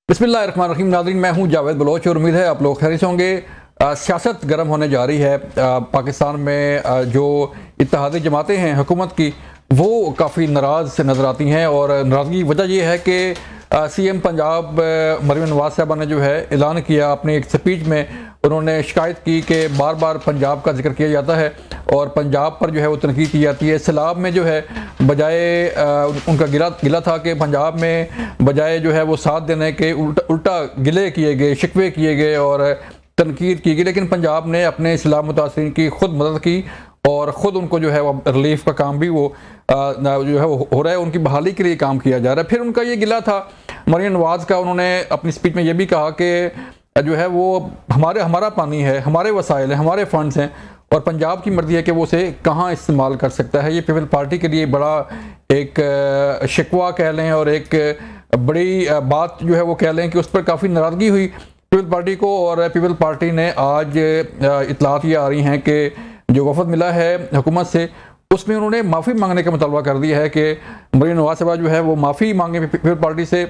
बिस्मिल्लाहिर्रहमानिर्रहीम। नाज़रीन, मैं हूं जावेद बलोच और उम्मीद है आप लोग खैरियत होंगे। सियासत गर्म होने जा रही है। पाकिस्तान में जो इत्तेहादी जमातें हैं हुकूमत की, वो काफ़ी नाराज़ नज़र आती हैं और नाराज़गी की वजह यह है कि सीएम पंजाब मरियम नवाज साहबा ने जो है ऐलान किया अपनी एक स्पीच में। उन्होंने शिकायत की कि बार बार पंजाब का जिक्र किया जाता है और पंजाब पर जो है वो तनकीद की जाती है। सैलाब में जो है बजाय उनका गिला था कि पंजाब में बजाय जो है वो साथ देने के उल्टा गिले किए गए, शिकवे किए गए और तनकीद की गई। लेकिन पंजाब ने अपने सैलाब मुतासरीन की खुद मदद की और ख़ुद उनको जो है वो रिलीफ का काम भी वो जो है वो हो रहा है, उनकी बहाली के लिए काम किया जा रहा है। फिर उनका ये गिला था मरियम नवाज का। उन्होंने अपनी स्पीच में ये भी कहा कि जो है वो हमारा पानी है, हमारे वसाइल हैं, हमारे फंड्स हैं और पंजाब की मर्जी है कि वो उसे कहाँ इस्तेमाल कर सकता है। ये पीपल पार्टी के लिए बड़ा एक शिकवा कह लें और एक बड़ी बात जो है वो कह लें कि उस पर काफ़ी नाराज़गी हुई पीपल पार्टी को। और पीपल पार्टी ने आज इतलात ये आ रही हैं कि जो वफद मिला है हुकूमत से, उसमें उन्होंने माफ़ी मांगने का मुतालबा कर दिया है कि मरियम नवाज साहबा जो है वो माफ़ी मांगे पीपल पार्टी से।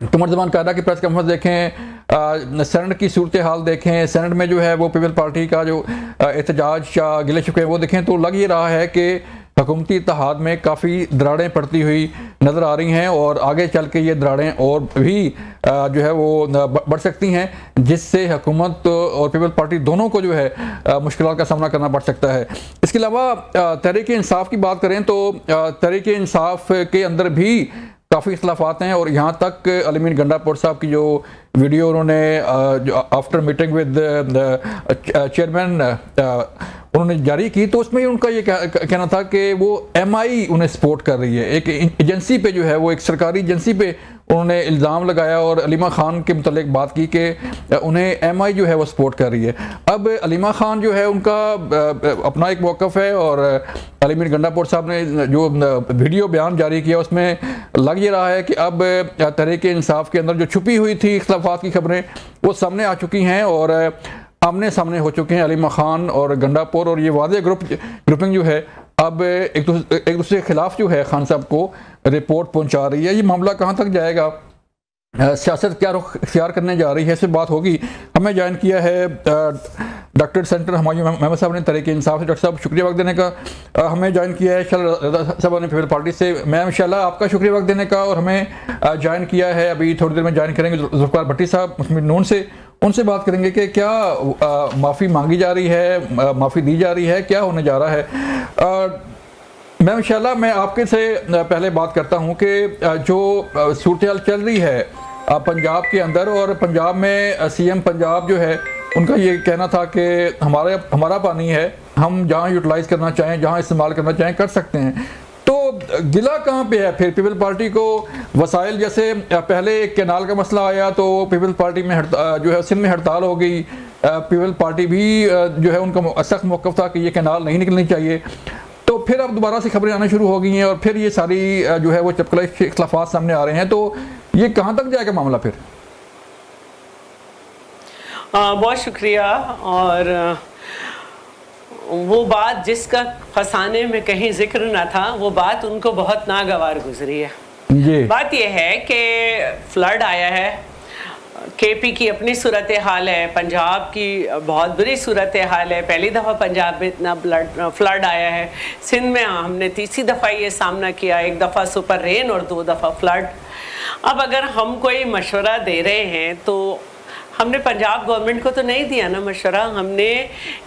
कमर जमान कायदा की प्रेस कॉन्फ्रेंस देखें, सेनेट की सूरत हाल देखें, सेनेट में जो है वो पीपल पार्टी का जो एहतजाज या गिले शिकवे वो देखें, तो लग ये रहा है कि हुकूमती इत्तेहाद में काफ़ी दरारें पड़ती हुई नज़र आ रही हैं और आगे चल के ये दरारें और भी जो है वो बढ़ सकती हैं, जिससे हुकूमत और पीपल पार्टी दोनों को जो है मुश्किलात का सामना करना पड़ सकता है। इसके अलावा तहरीक इंसाफ की बात करें तो तहरीक इंसाफ के अंदर भी काफ़ी इख्तलाफात हैं और यहाँ तक अलीमीन गंडापुर साहब की जो वीडियो उन्होंने आफ्टर मीटिंग विद चेयरमैन उन्होंने जारी की, तो उसमें उनका ये कहना था कि वो एमआई उन्हें सपोर्ट कर रही है। एक एजेंसी पे जो है वो एक सरकारी एजेंसी पे उन्होंने इल्ज़ाम लगाया और अलीमा खान के मुतालिक बात की कि उन्हें एमआई जो है वो सपोर्ट कर रही है। अब अलीमा खान जो है उनका अपना एक मौक़िफ़ है और अलीमीन गंडापुर साहब ने जो वीडियो बयान जारी किया उसमें लग ये रहा है कि अब तहरीक इंसाफ के अंदर जो छुपी हुई थी इख्तलाफात की खबरें वो सामने आ चुकी हैं और आमने सामने हो चुके हैं अलीमा खान और गंडापुर। और ये वादे ग्रुपिंग जो है अब एक दूसरे के खिलाफ जो है खान साहब को रिपोर्ट पहुंचा रही है। ये मामला कहां तक जाएगा, सियासत क्या रुख इख्तियार करने जा रही है, इस पर बात होगी। हमें ज्वाइन किया है डॉक्टर सेंटर हमायूं महमूद साहब ने तहरीक इंसाफ से। डॉक्टर साहब शुक्रिया वक्त देने का। हमें ज्वाइन किया है रज़ा साहब ने पीपल पार्टी से। मैं इंशाल्लाह आपका शुक्रिया वक्त देने का। और हमें ज्वाइन किया है अभी थोड़ी देर में ज्वाइन करेंगे ज़ुल्फ़िकार भट्टी साहब मुस्लिम नून से। उनसे बात करेंगे कि क्या माफ़ी मांगी जा रही है, माफ़ी दी जा रही है, क्या होने जा रहा है। मैं इंशाल्लाह मैं आपके से पहले बात करता हूं कि जो सूरत हाल चल रही है पंजाब के अंदर, और पंजाब में सीएम पंजाब जो है उनका ये कहना था कि हमारा पानी है, हम जहां यूटिलाइज़ करना चाहें, जहां इस्तेमाल करना चाहें कर सकते हैं। तो गिला कहाँ पे है फिर पीपल पार्टी को? वसाइल जैसे पहले एक कैनाल का मसला आया तो पीपल पार्टी में जो है सिंध में हड़ताल हो गई। पीपल पार्टी भी जो है उनका सख्त मौक़िफ़ था कि ये कैनाल नहीं निकलनी चाहिए। तो फिर अब दोबारा से खबरें आना शुरू हो गई हैं और फिर ये सारी जो है वो चपकला इख्तलाफात सामने आ रहे हैं। तो ये कहाँ तक जाएगा मामला फिर? बहुत शुक्रिया। और वो बात जिसका फसाने में कहीं जिक्र ना था, वो बात उनको बहुत नागवार गुजरी है। बात यह है कि फ्लड आया है, केपी की अपनी सूरत हाल है, पंजाब की बहुत बुरी सूरत हाल है। पहली दफ़ा पंजाब में इतना फ्लड आया है। सिंध में हमने तीसरी दफ़ा ये सामना किया, एक दफ़ा सुपर रेन और 2 दफ़ा फ्लड। अब अगर हम कोई मशवरा दे रहे हैं तो हमने पंजाब गवर्नमेंट को तो नहीं दिया ना मशवरा। हमने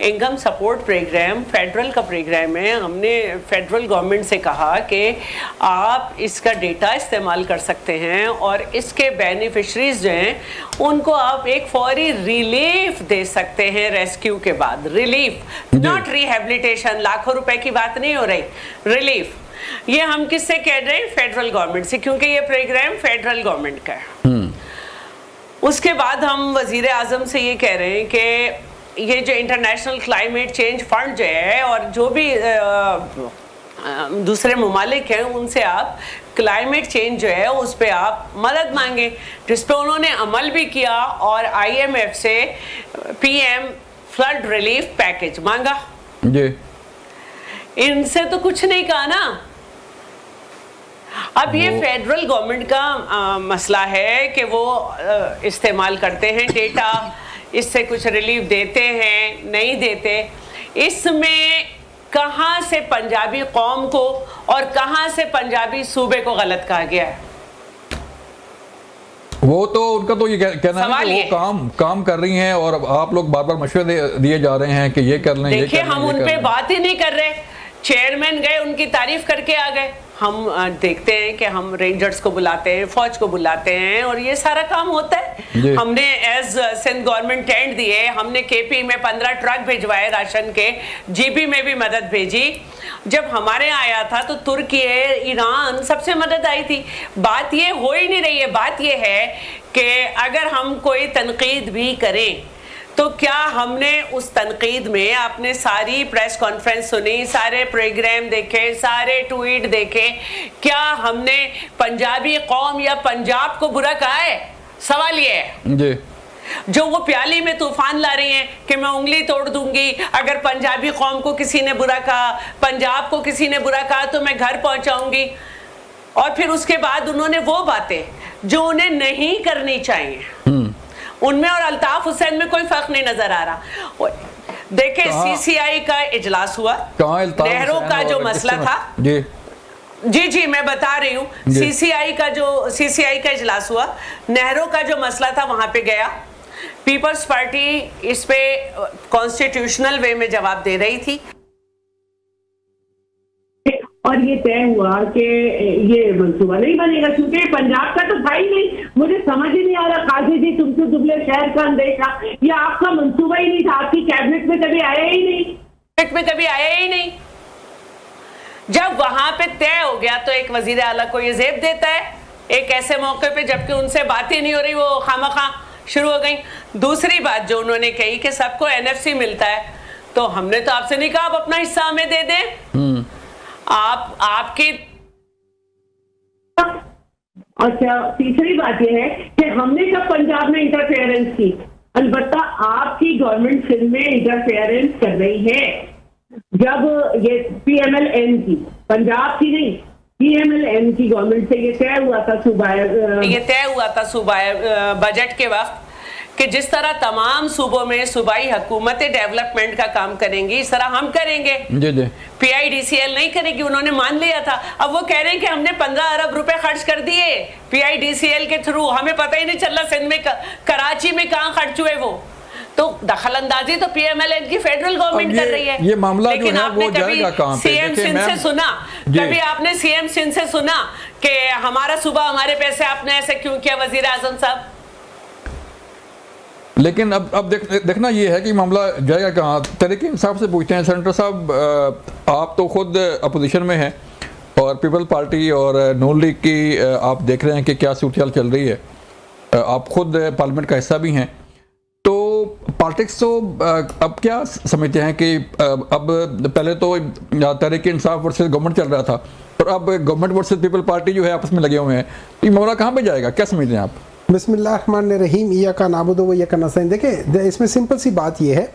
इनकम सपोर्ट प्रोग्राम फेडरल का प्रोग्राम है, हमने फेडरल गवर्नमेंट से कहा कि आप इसका डेटा इस्तेमाल कर सकते हैं और इसके बेनिफिशरीज जो हैं उनको आप एक फौरी रिलीफ दे सकते हैं रेस्क्यू के बाद। Relief, not rehabilitation. लाखों रुपए की बात नहीं हो रही, रिलीफ। ये हम किससे कह रहे हैं? फेडरल गवर्नमेंट से, क्योंकि ये प्रोग्राम फेडरल गवर्नमेंट का है। उसके बाद हम वजीर आज़म से ये कह रहे हैं कि ये जो इंटरनेशनल क्लाइमेट चेंज फंड जो है और जो भी दूसरे ममालिक हैं उनसे आप क्लाइमेट चेंज जो है उस पर आप मदद मांगे, जिस पे उन्होंने अमल भी किया और IMF से PM फ्लड रिलीफ पैकेज मांगा जी। इनसे तो कुछ नहीं कहा ना। अब ये फेडरल गवर्नमेंट का मसला है कि वो इस्तेमाल करते हैं डेटा, इससे कुछ रिलीफ देते हैं नहीं देते। इसमें कहां से पंजाबी कौम को और कहां से पंजाबी सूबे को गलत कहा गया है? वो तो उनका तो ये कहना है कि वो काम कर रही हैं और आप लोग बार बार मशवरे दिए जा रहे हैं कि ये कर लें। देखिए, हम उन पे बात ही नहीं कर रहे। चेयरमैन गए, उनकी तारीफ करके आ गए। हम देखते हैं कि हम रेंजर्स को बुलाते हैं, फौज को बुलाते हैं और ये सारा काम होता है। हमने एज सिंध गवर्नमेंट टेंट दिए, हमने केपी में 15 ट्रक भिजवाए राशन के, जीबी में भी मदद भेजी। जब हमारे आया था तो तुर्की, ईरान सबसे मदद आई थी। बात ये हो ही नहीं रही है। बात ये है कि अगर हम कोई तनकीद भी करें तो क्या हमने उस तनकीद में आपने सारी प्रेस कॉन्फ्रेंस सुनी, सारे प्रोग्राम देखे, सारे ट्वीट देखे, क्या हमने पंजाबी कौम या पंजाब को बुरा कहा है? सवाल ये है जी। जो वो प्याली में तूफान ला रही हैं कि मैं उंगली तोड़ दूंगी अगर पंजाबी कौम को किसी ने बुरा कहा, पंजाब को किसी ने बुरा कहा तो मैं घर पहुंचाऊंगी। और फिर उसके बाद उन्होंने वो बातें जो उन्हें नहीं करनी चाहिए, उनमें और अल्ताफ हुसैन में कोई फर्क नहीं नजर आ रहा। देखिए, सीसीआई का इजलास हुआ, नेहरू का जो मसला था जी मैं बता रही हूँ, सीसीआई का इजलास हुआ, नेहरू का जो मसला था वहां पे गया। पीपल्स पार्टी इस पे कॉन्स्टिट्यूशनल वे में जवाब दे रही थी और ये तय हुआ कि ये मंसूबा नहीं बनेगा क्योंकि पंजाब का तो था ही नहीं। मुझे समझ ही नहीं आ रहा काजी जी, तुमसे दुबले शहर का अंदेशा, ये आपका मंसूबा ही नहीं था, आपकी कैबिनेट में कभी आया ही नहीं। कैबिनेट में कभी आया ही नहीं। जब वहां पे तय हो गया तो एक वजीर आला को ये जेब देता है एक ऐसे मौके पे जबकि उनसे बात ही नहीं हो रही, वो खामखा शुरू हो गई। दूसरी बात जो उन्होंने कही कि सबको एनएफसी मिलता है, तो हमने तो आपसे नहीं कहा आप अपना हिस्सा हमें दे दें। आपकी अच्छा, तीसरी बात यह है कि हमने कब पंजाब में इंटरफेरेंस की? अलबत्ता आपकी गवर्नमेंट सिंध में इंटरफेरेंस कर रही है। जब ये पीएमएलएन की, पंजाब की नहीं, पीएमएलएन की गवर्नमेंट से ये तय हुआ था सूबाई बजट के वक्त कि जिस तरह तमाम सूबों में सूबाई हुकूमतें डेवलपमेंट का काम करेंगी, इस तरह हम करेंगे। पीआईडीसीएल नहीं करेगी, उन्होंने मान लिया था। अब वो कह रहे हैं कि हमने 15 अरब रुपए खर्च कर दिए पीआईडीसीएल के थ्रू, हमें पता ही नहीं चल रहा सिंध में कराची में कहाँ खर्च हुए। वो तो दखल अंदाजी तो पीएमएलएन की फेडरल गवर्नमेंट कर रही है। ये मामला जो है वो जाएगा कहां पे? सीएम सिंध से सुना, कभी आपने सीएम सिंध से सुना कि हमारा सूबा हमारे पैसे आपने ऐसे क्यों किया वजीर आजम साहब? लेकिन अब देखना ये है कि मामला जाएगा कहाँ। तहरीक इंसाफ से पूछते हैं, सेनेटर साहब आप तो खुद अपोजिशन में हैं और पीपल पार्टी और नून लीग की आप देख रहे हैं कि क्या सूरत चल रही है, आप खुद पार्लियामेंट का हिस्सा भी हैं, तो पॉलिटिक्स तो अब क्या समझते हैं कि अब पहले तो तहरीक इंसाफ वर्सेस गवर्नमेंट चल रहा था और अब गवर्नमेंट वर्सेस पीपल पार्टी जो है आपस में लगे हुए हैं, ये मामला कहाँ पे जाएगा, क्या समझते हैं आप? बिस्मिल्लाहिर्रहमानिर्रहीम, इय्याका नअबुदु व इय्याका नस्तईन। देखिए, इसमें सिंपल सी बात यह है,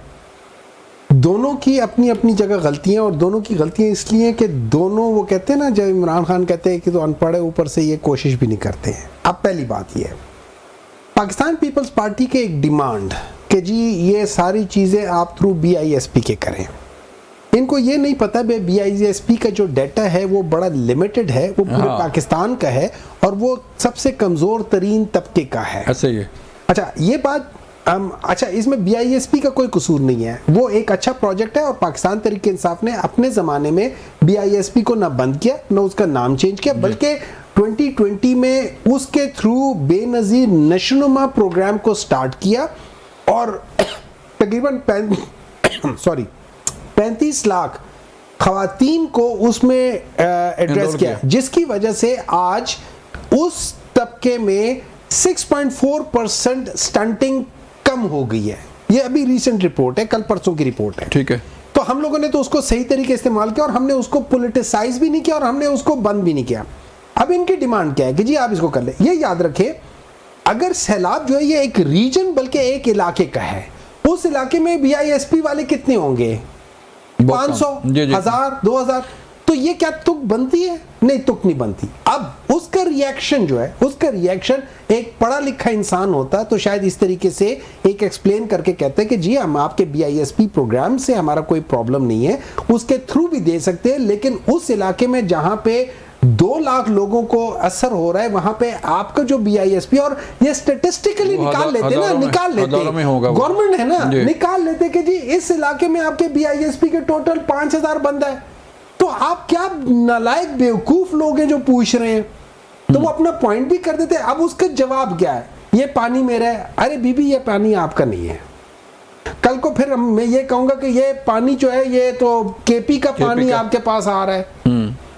दोनों की अपनी अपनी जगह गलतियां, और दोनों की गलतियां इसलिए कि दोनों, वो कहते हैं ना, जब इमरान खान कहते हैं कि तो अनपढ़ है, ऊपर से ये कोशिश भी नहीं करते हैं। अब पहली बात यह है, पाकिस्तान पीपल्स पार्टी के एक डिमांड कि जी ये सारी चीज़ें आप थ्रू BISP के करें। इनको ये नहीं पता भाई BISP का जो डाटा है वो बड़ा लिमिटेड है, वो पूरे पाकिस्तान का है और वो सबसे कमज़ोर तरीन तबके का है। अच्छा, ये बात अच्छा, इसमें BISP का कोई कसूर नहीं है, वो एक अच्छा प्रोजेक्ट है और पाकिस्तान तहरीक इंसाफ ने अपने ज़माने में BISP को ना बंद किया ना उसका नाम चेंज किया, बल्कि 2020 में उसके थ्रू बेनज़ीर नशोनुमा प्रोग्राम को स्टार्ट किया और तकरीबन 35 लाख खवातीन को उसमें एड्रेस किया, जिसकी वजह से आज उस तबके में 6.4% स्टंटिंग कम हो गई है। ये अभी रीसेंट रिपोर्ट है, कल परसों की रिपोर्ट है। ठीक है, तो हम लोगों ने तो उसको सही तरीके इस्तेमाल किया और हमने उसको पॉलिटिसाइज भी नहीं किया और हमने उसको बंद भी नहीं किया। अब इनकी डिमांड क्या है कि जी आप इसको कर ले। ये याद रखें, अगर सैलाब जो है ये एक रीजन बल्कि एक इलाके का है, उस इलाके में BISP वाले कितने होंगे? 500, 1000, 2000। तो ये क्या तुक बनती है? नहीं, तुक नहीं बनती। अब उसका रिएक्शन जो है, उसका रिएक्शन एक पढ़ा लिखा इंसान होता तो शायद इस तरीके से एक एक्सप्लेन करके कहते हैं कि जी हम आपके BISP प्रोग्राम से हमारा कोई प्रॉब्लम नहीं है, उसके थ्रू भी दे सकते हैं, लेकिन उस इलाके में जहां पे 2 लाख लोगों को असर हो रहा है वहां पे आपका जो BISP, और ये स्टेटिस्टिकली निकाल लेते ना, निकाल लेते गवर्नमेंट है ना, निकाल लेते कि जी इस इलाके में आपके BISP के टोटल 5000 बंदा है। तो आप क्या नालायक बेवकूफ लोग हैं जो पूछ रहे हैं, तो वो अपना पॉइंट भी कर देते हैं। अब उसका जवाब क्या है? ये पानी मेरा है। अरे बीबी, ये पानी आपका नहीं है। कल को फिर मैं ये कहूंगा कि ये पानी जो है ये तो KP का पानी आपके पास आ रहा है।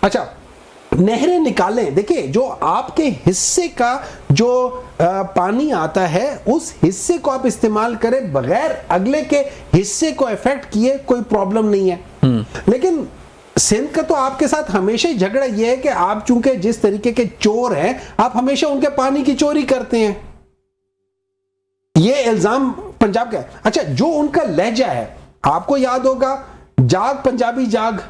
अच्छा, नहरें निकालें, देखिए जो आपके हिस्से का जो पानी आता है उस हिस्से को आप इस्तेमाल करें बगैर अगले के हिस्से को इफेक्ट किए, कोई प्रॉब्लम नहीं है। लेकिन सिंध का तो आपके साथ हमेशा ही झगड़ा यह है कि आप चूंकि जिस तरीके के चोर हैं, आप हमेशा उनके पानी की चोरी करते हैं। ये इल्जाम पंजाब का है। अच्छा, जो उनका लहजा है, आपको याद होगा जाग पंजाबी जाग,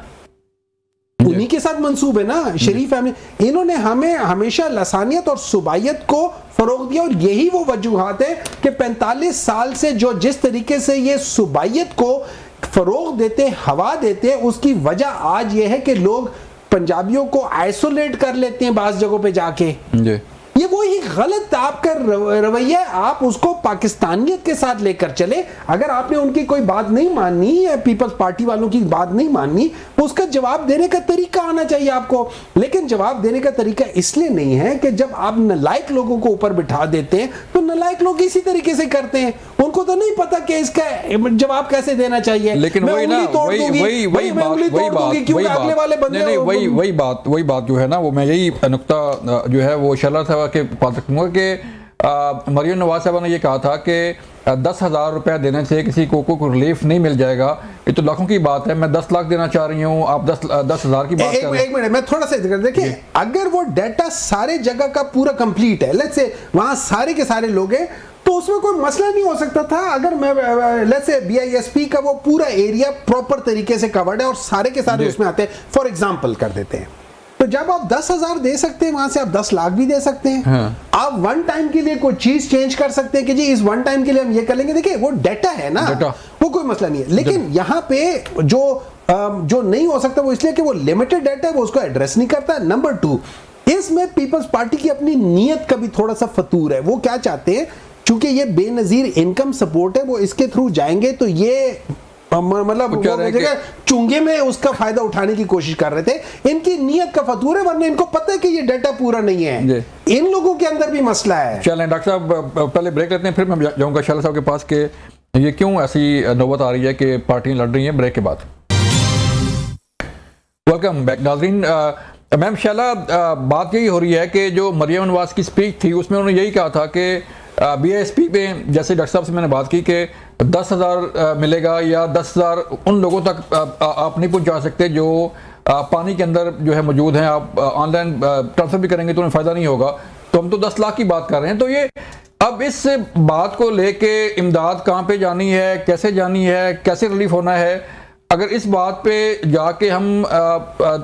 उन्हीं के साथ मंसूब है ना, शरीफ फैमिली। इन्होंने हमें हमेशा लसानियत और सुबाइयत को फरोग दिया, और यही वो वजूहात है कि 45 साल से जो जिस तरीके से ये सुबाइयत को फरोग देते, हवा देते, उसकी वजह आज ये है कि लोग पंजाबियों को आइसोलेट कर लेते हैं बास जगहों पे जाके। ये वही गलत आपका रवैया है, आप उसको पाकिस्तानियत के साथ लेकर चले। अगर आपने उनकी कोई बात नहीं माननी है, पीपल्स पार्टी वालों की बात नहीं माननी, उसका जवाब देने का तरीका आना चाहिए आपको। लेकिन जवाब देने का तरीका इसलिए नहीं है कि जब आप नालायक लोगों को ऊपर बिठा देते हैं तो नालायक लोग इसी तरीके से करते हैं, उनको तो नहीं पता कि इसका जवाब कैसे देना चाहिए। लेकिन वही बात जो है ना, वो मैं यही नुक्ता जो है वो शला था कि मरियम नवाज साहब ने ये कहा था कि 10,000 रुपया देने से किसी को रिलीफ नहीं मिल जाएगा। ये तो लाखों की बात है, मैं 10 लाख देना चाह रही हूँ, आप 10,000 की बात कर रहे हैं। एक मिनट, मैं थोड़ा सा देखिए, अगर वो डाटा सारे जगह का पूरा कंप्लीट है, लेट्स से वहां सारे के सारे लोग हैं, तो उसमें कोई मसला नहीं हो सकता था। अगर मैं लेट्स से BISP का वो पूरा एरिया प्रॉपर तरीके से कवर्ड है और सारे के सारे उसमें आते हैं, फॉर एग्जाम्पल कर देते हैं, तो जब आप 10,000 दे सकते हैं, वहां से आप 10 लाख भी दे सकते हैं। हाँ। आप वन टाइम के लिए कोई चीज चेंज कर सकते हैं कि जी इस वन टाइम के लिए हम ये कर लेंगे। देखिए वो डाटा है ना, वो कोई मसला नहीं है। लेकिन यहाँ पे जो नहीं हो सकता वो इसलिए कि वो लिमिटेड डाटा है, वो उसको एड्रेस नहीं करता। नंबर 2, इसमें पीपल्स पार्टी की अपनी नीयत का भी थोड़ा सा फतूर है। वो क्या चाहते हैं, चूंकि ये बेनजीर इनकम सपोर्ट है, वो इसके थ्रू जाएंगे तो ये मतलब चुंगे में उसका फायदा उठाने की कोशिश कर रहे थे। इनकी नीयत का फतूर है, वरना इनको पता है कि ये डाटा पूरा नहीं है। इन लोगों के अंदर भी मसला है। चलें डॉक्टर साहब, पहले ब्रेक लेते हैं, फिर मैं जाऊंगा शाला साहब के पास कि ये क्यों ऐसी नौबत आ रही है कि पार्टियां लड़ रही हैं। ब्रेक के बाद वेलकम बैक नाज़रीन। मैम शाला, बात यही हो रही है कि जो मरियम नवाज की स्पीच थी उसमें उन्होंने यही कहा था कि BISP में, जैसे डॉक्टर साहब से मैंने बात की कि 10,000 मिलेगा या 10,000 उन लोगों तक आप नहीं पहुंचा सकते जो पानी के अंदर जो है मौजूद हैं। आप ऑनलाइन ट्रांसफर भी करेंगे तो उन्हें फ़ायदा नहीं होगा। तो हम तो 10 लाख की बात कर रहे हैं। तो ये अब इस बात को लेके इमदाद कहाँ पे जानी है, कैसे जानी है, कैसे रिलीफ होना है? अगर इस बात पे जाके हम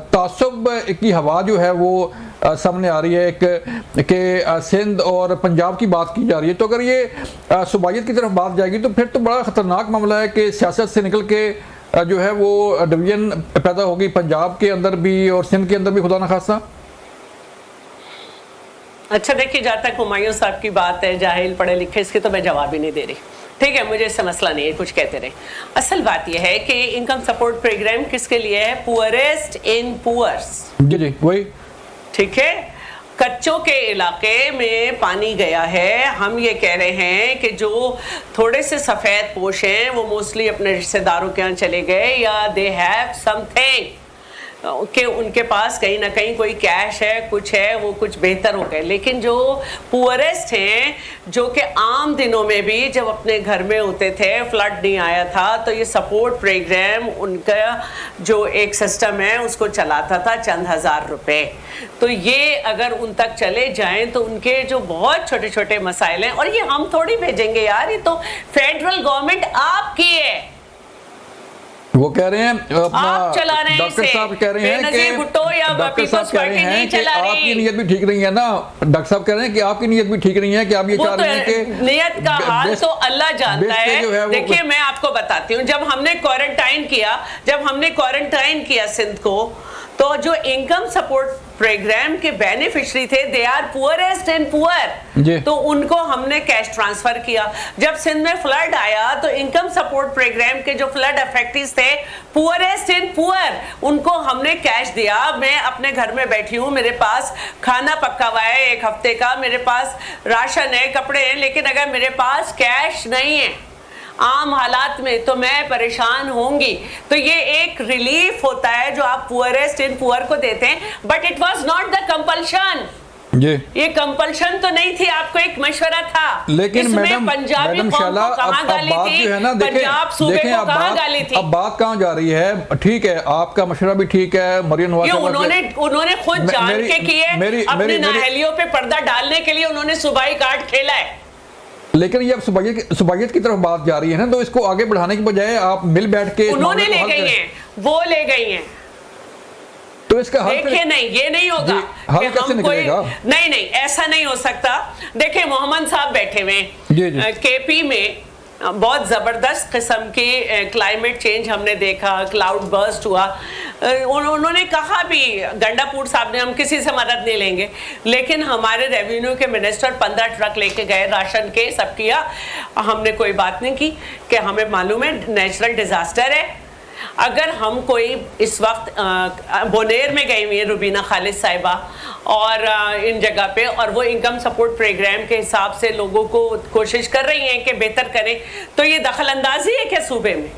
तासुब की हवा जो है वो सामने आ रही है कि सिंध और पंजाब की बात की जा रही है, तो अगर ये सूबाइयत की तरफ बात जाएगी तो फिर तो बड़ा ख़तरनाक मामला है कि सियासत से निकल के जो है वो डिवीजन पैदा होगी पंजाब के अंदर भी और सिंध के अंदर भी, खुदा न खास्ता। अच्छा देखिए, जहाँ तक हुमायूं साहब की बात है, जाहिल पढ़े लिखे, इसके तो मैं जवाब ही नहीं दे रही। ठीक है, मुझे इससे मसला नहीं है, कुछ कहते रहे। असल बात यह है कि इनकम सपोर्ट प्रोग्राम किसके लिए है? पुअरेस्ट इन पुअर्स। जी वही। ठीक है, कच्चों के इलाके में पानी गया है। हम ये कह रहे हैं कि जो थोड़े से सफ़ेद पोश हैं वो मोस्टली अपने रिश्तेदारों के यहाँ चले गए, या दे हैव समथिंग कि उनके पास कहीं ना कहीं कोई कैश है, कुछ है, वो कुछ बेहतर हो गए। लेकिन जो पुअरेस्ट हैं, जो कि आम दिनों में भी जब अपने घर में होते थे, फ्लड नहीं आया था, तो ये सपोर्ट प्रोग्राम उनका जो एक सिस्टम है उसको चलाता था चंद हज़ार रुपए। तो ये अगर उन तक चले जाएं तो उनके जो बहुत छोटे छोटे मसाइल हैं, और ये हम थोड़ी भेजेंगे यार, ये तो फेडरल गवर्नमेंट आपकी है। वो कह रहे हैं आप चला रहे हैं, डॉक्टर साहब कह रहे हैं कि भुट्टो या पीपल्स पार्टी नहीं चला रही। आपकी नीयत भी ठीक नहीं है ना, डॉक्टर साहब कह रहे हैं कि आपकी नीयत भी ठीक नहीं है, कि आप ये चाह रहे हैं कि नियत का हाल तो अल्लाह जानता है। देखिए मैं आपको बताती हूँ, जब हमने क्वारंटाइन किया सिंध को, तो जो इनकम सपोर्ट प्रोग्राम के बेनिफिशियरी थे, they are poorest and poor, तो उनको हमने कैश ट्रांसफर किया। जब सिंध में फ्लड आया तो इनकम सपोर्ट प्रोग्राम के जो फ्लड अफेक्टेड थे, पुअरेस्ट एंड पुअर, उनको हमने कैश दिया। मैं अपने घर में बैठी हूँ, मेरे पास खाना पका हुआ है 1 हफ्ते का, मेरे पास राशन है, कपड़े हैं, लेकिन अगर मेरे पास कैश नहीं है आम हालात में तो मैं परेशान होंगी। तो ये एक रिलीफ होता है जो आप पुअरेस्ट इन पुअर को देते हैं, but it was not the compulsion. ये कंपल्शन तो नहीं थी, आपको एक मशवरा था। लेकिन मैडम पंजाबी कौम को कहां गाली थी, पंजाब सूबे को कहां गाली थी? अब बात कहां जा रही है? ठीक है, आपका मशवरा भी ठीक है, मरियम नवाज उन्होंने खुद जान के किए, अपनी नाअहलियों पे पर्दा डालने के लिए उन्होंने सूबाई कार्ड खेला है। लेकिन ये अब सुबाइयत की तरफ बात जा रही है ना, तो इसको आगे बढ़ाने की बजाय आप मिल बैठ के उन्होंने ले गई हैं, वो ले गई हैं, तो इसका हल देखिए नहीं, ये नहीं होगा हल कैसे निकलेगा? नहीं ऐसा नहीं हो सकता। देखिए मोहम्मद साहब बैठे हुए केपी में, बहुत जबरदस्त किस्म की क्लाइमेट चेंज हमने देखा, क्लाउड बर्स्ट हुआ। उन्होंने कहा भी, गंडापुर साहब ने, हम किसी से मदद नहीं लेंगे, लेकिन हमारे रेवेन्यू के मिनिस्टर 15 ट्रक लेके गए राशन के, सब किया, हमने कोई बात नहीं की कि हमें मालूम है नेचुरल डिजास्टर है। अगर हम कोई इस वक्त बोनेर में गई हुई है रुबीना खालिद साहिबा और इन जगह पे, और वो इनकम सपोर्ट प्रोग्राम के हिसाब से लोगों को कोशिश कर रही हैं कि बेहतर करें, तो ये दखल अंदाजी है क्या सूबे में?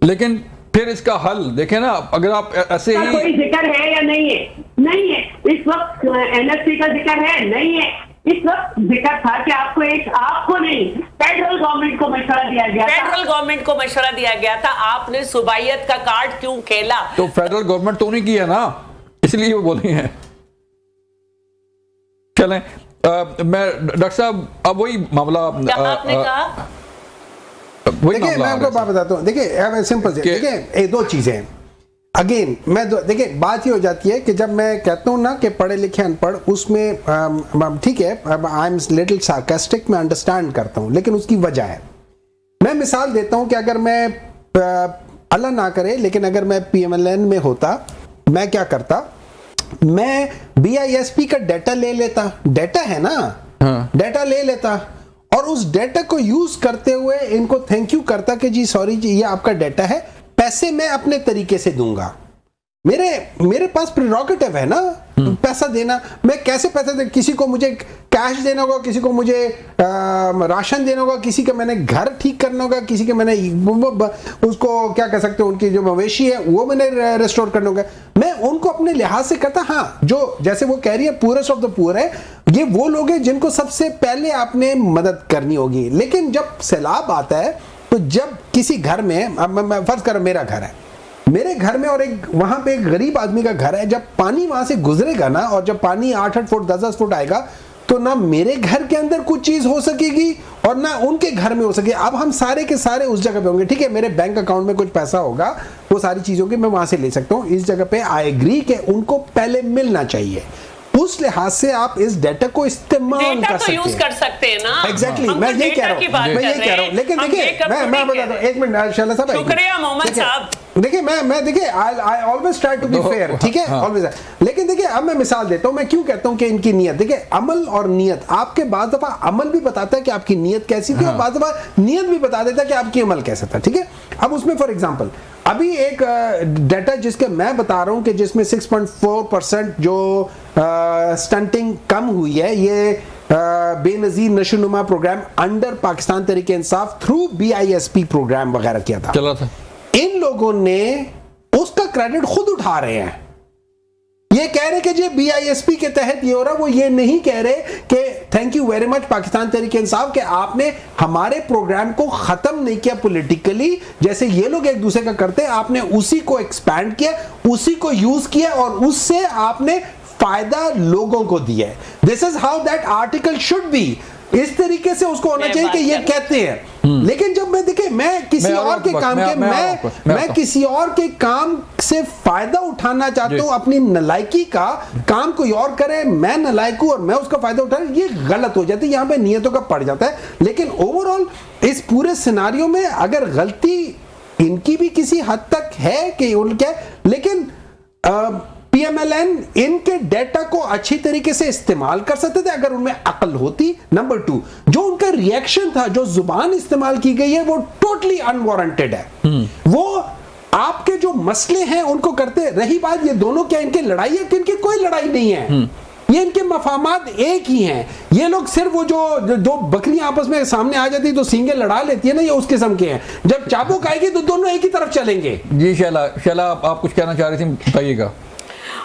लेकिन फिर इसका हल देखें ना, अगर आप ऐसे ही कोई जिक्र है या नहीं है? नहीं है। इस वक्त एनएससी का जिक्र है? नहीं है। इस वक्त जिक्र था कि आपको नहीं, फेडरल गवर्नमेंट को मशवरा दिया गया था। फेडरल गवर्नमेंट को मशवरा दिया गया था, आपने सुबाइयत का कार्ड क्यों खेला? तो फेडरल गवर्नमेंट तो नहीं किया ना, इसलिए वो बोली है। चलें, मैं डॉक्टर साहब अब वही मामला आपने कहा, देखिए मैं आपको बात बताता हूँ। देखिए सिंपल से, देखिए 2 चीजें हैं। अगेन मैं देखिए बात ये हो जाती है कि जब मैं कहता हूँ ना कि पढ़े लिखे अनपढ़, उसमें ठीक है, आई एम लिटिल सार्कास्टिक, मैं अंडरस्टैंड करता हूँ, लेकिन उसकी वजह है। मैं मिसाल देता हूँ कि अगर मैं अल्लाह ना करे, लेकिन अगर मैं PMLN में होता, मैं क्या करता, मैं BISP का डाटा ले लेता, डाटा है ना, डाटा ले लेता, और उस डाटा को यूज करते हुए इनको थैंक यू करता कि जी सॉरी जी ये आपका डाटा है, पैसे मैं अपने तरीके से दूंगा। मेरे पास प्रेरोगेटिव है ना पैसा देना। मैं कैसे पैसा दे, किसी को मुझे कैश देना होगा, किसी को मुझे राशन देना होगा, किसी का मैंने घर ठीक करना होगा, किसी के मैंने उसको क्या कह सकते हो, उनकी जो मवेशी है वो मैंने रेस्टोर करना होगा। मैं उनको अपने लिहाज से करता। हाँ, जो जैसे वो कह रही है पुअरेस्ट ऑफ द पुअर है, ये वो लोग हैं जिनको सबसे पहले आपने मदद करनी होगी। लेकिन जब सैलाब आता है, तो जब किसी घर में, मैं फर्ज करो मेरा घर है, मेरे घर में और एक वहां पे एक गरीब आदमी का घर है, जब पानी वहां से गुजरेगा ना, और जब पानी 8-8 फुट 10-10 फुट आएगा, तो ना मेरे घर के अंदर कुछ चीज हो सकेगी और ना उनके घर में हो सकेगी। अब हम सारे के सारे उस जगह पे होंगे, ठीक है, मेरे बैंक अकाउंट में कुछ पैसा होगा, वो सारी चीजों की मैं वहां से ले सकता हूँ। इस जगह पे आई एग्री कि उनको पहले मिलना चाहिए। उस लिहाज से आप इस डेटा को इस्तेमाल कर सकते हैं, यूज कर सकते हैं ना। एग्जैक्टली, मैं यही कह रहा हूँ। लेकिन देखिए मैं बताता हूँ, एक मिनट शाला साहब, शुक्रिया मोहम्मद साहब। देखिए मैं देखिए I always try to be fair, ठीक है, ऑलवेज। लेकिन देखिए अब मैं मिसाल देता हूँ, मैं क्यों कहता हूँ कि इनकी नीयत, देखिए अमल और नीयत, आपके बाद दफा अमल भी बताता है कि आपकी नीयत कैसी थी, और बाद दफा नीयत भी बता देता है कि आपकी अमल कैसा था, ठीक है। अब उसमें फॉर एग्जांपल अभी एक डाटा जिसके मैं बता रहा हूँ कि जिसमें 6.4% जो स्टंटिंग कम हुई है, ये बेनजीर नशोनुमा प्रोग्राम अंडर पाकिस्तान तरीके इंसाफ थ्रू BISP प्रोग्राम वगैरह किया था, चला था। इन लोगों ने उसका क्रेडिट खुद उठा रहे हैं। ये कह रहे कि जो BISP के तहत ये हो रहा, वो ये नहीं कह रहे कि thank you very much Pakistan Tehreek Insaf कि आपने हमारे प्रोग्राम को खत्म नहीं किया पॉलिटिकली, जैसे ये लोग एक दूसरे का करते हैं, आपने उसी को एक्सपैंड किया, उसी को यूज किया और उससे आपने फायदा लोगों को दिया है। This is how that article should be. इस तरीके से उसको होना चाहिए कि ये कहते हैं। लेकिन जब मैं देखे मैं किसी और के काम के मैं किसी और के काम से फायदा उठाना चाहता हूं, अपनी नलायकी का काम कोई और करे, मैं नलायक हूं और मैं उसका फायदा उठा, ये गलत हो जाती है, यहां पे नियतों का पड़ जाता है। लेकिन ओवरऑल इस पूरे सिनारियो में अगर गलती इनकी भी किसी हद तक है कि उनके, लेकिन PMLN इनके डेटा को अच्छी तरीके से इस्तेमाल कर सकते थे अगर उनमें अकल होती। नंबर 2, जो उनका रिएक्शन था, जो जुबान इस्तेमाल की गई है वो टोटली अनवारंटेड है। वो आपके जो मसले हैं उनको करते। रही बात ये दोनों क्या इनकी लड़ाई है कि इनकी कोई लड़ाई नहीं है, ये इनके मफामात एक ही हैं। ये लोग सिर्फ वो जो दो बकरियां आपस में सामने आ जाती तो सींगे लड़ा लेती है ना, ये उस किस्म के हैं। जब चाबुक आएगी तो दोनों एक ही तरफ चलेंगे। जी शैला आप कुछ कहना चाह रही थी, बताइएगा।